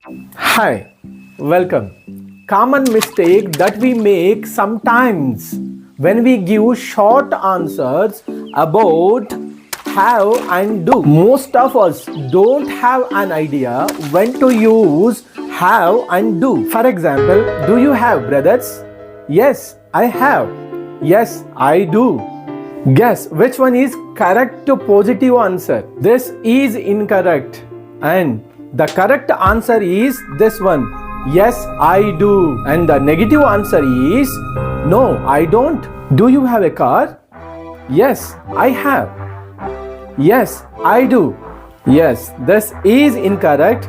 Hi, welcome. Common mistake that we make sometimes when we give short answers about have and do. Most of us don't have an idea when to use have and do. For example, do you have brothers? Yes, I have. Yes, I do. Guess which one is correct positive answer? This is incorrect. And the correct answer is this one. Yes, I do. And the negative answer is no, I don't. Do you have a car? Yes, I have. Yes, I do. Yes, this is incorrect.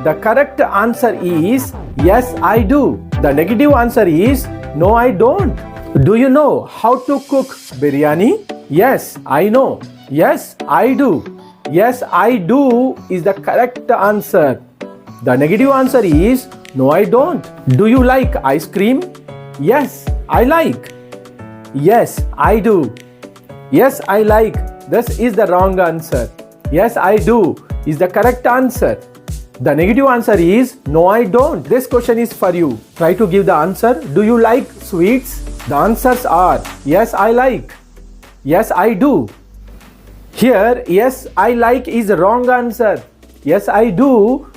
The correct answer is yes, I do. The negative answer is no, I don't. Do you know how to cook biryani? Yes, I know. Yes, I do. Yes, I do is the correct answer. The negative answer is no, I don't. Do you like ice cream? Yes, I like. Yes, I do. Yes, I like. This is the wrong answer. Yes, I do is the correct answer. The negative answer is no, I don't. This question is for you. Try to give the answer. Do you like sweets? The answers are yes, I like. Yes, I do. Here, yes, I like is the wrong answer. Yes, I do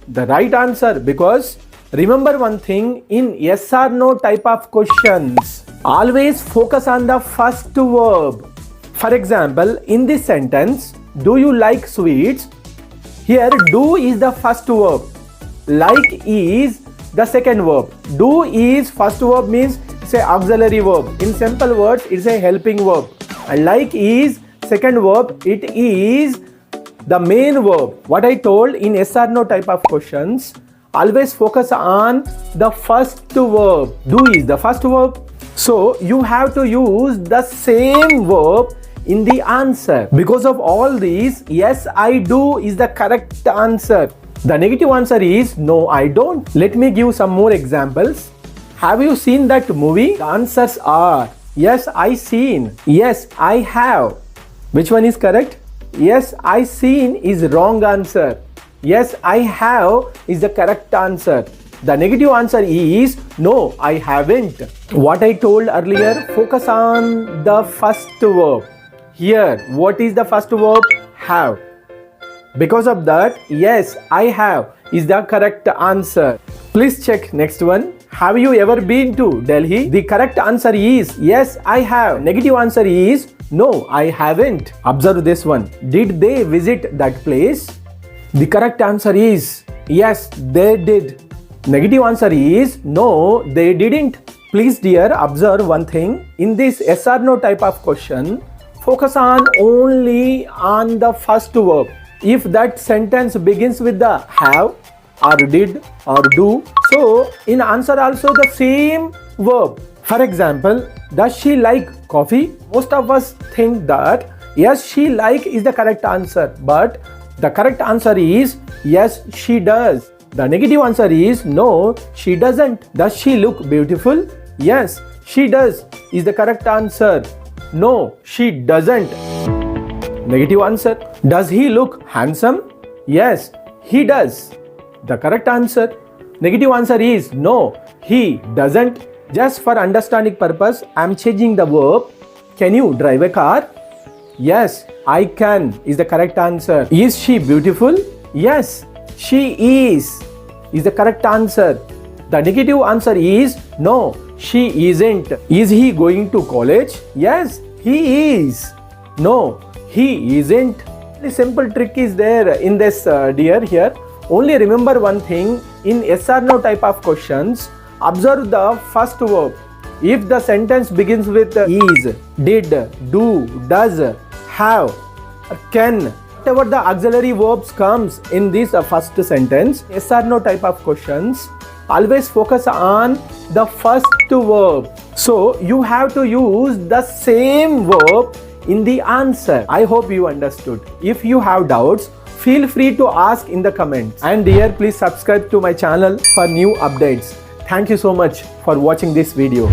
the right answer, because remember one thing, in yes or no type of questions, always focus on the first verb. For example, in this sentence, do you like sweets? Here, do is the first verb. Like is the second verb. Do is first verb, means it's a auxiliary verb. In simple words, it's a helping verb. And like is second verb, it is the main verb. What I told in yes or no type of questions, always focus on the first verb. Do is the first verb. So you have to use the same verb in the answer. Because of all these, yes, I do is the correct answer. The negative answer is no, I don't. Let me give some more examples. Have you seen that movie? The answers are yes, I seen. Yes, I have. Which one is correct? Yes, I seen is wrong answer. Yes, I have is the correct answer. The negative answer is no, I haven't. What I told earlier, focus on the first verb. Here, what is the first verb? Have. Because of that, yes, I have is the correct answer. Please check next one. Have you ever been to Delhi? The correct answer is yes, I have. Negative answer is no, I haven't. Observe this one. Did they visit that place? The correct answer is yes, they did. Negative answer is no, they didn't. Please dear, observe one thing. In this yes or no type of question, focus on only on the first verb. If that sentence begins with the have or did or do, so in answer also the same verb. For example, does she like coffee? Most of us think that yes, she like is the correct answer, but the correct answer is yes, she does. The negative answer is no, she doesn't. Does she look beautiful? Yes, she does is the correct answer. No, she doesn't. Negative answer. Does he look handsome? Yes, he does. The correct answer. Negative answer is no, he doesn't. Just for understanding purpose, I am changing the verb. Can you drive a car? Yes, I can is the correct answer. Is she beautiful? Yes, she is the correct answer. The negative answer is no, she isn't. Is he going to college? Yes, he is. No, he isn't. The simple trick is there in this dear here. Only remember one thing, in yes or no type of questions, observe the first verb. If the sentence begins with is, did, do, does, have, can, whatever the auxiliary verbs comes in this first sentence, yes or no type of questions, always focus on the first verb. So you have to use the same verb in the answer. I hope you understood. If you have doubts, feel free to ask in the comments. And dear, please subscribe to my channel for new updates. Thank you so much for watching this video.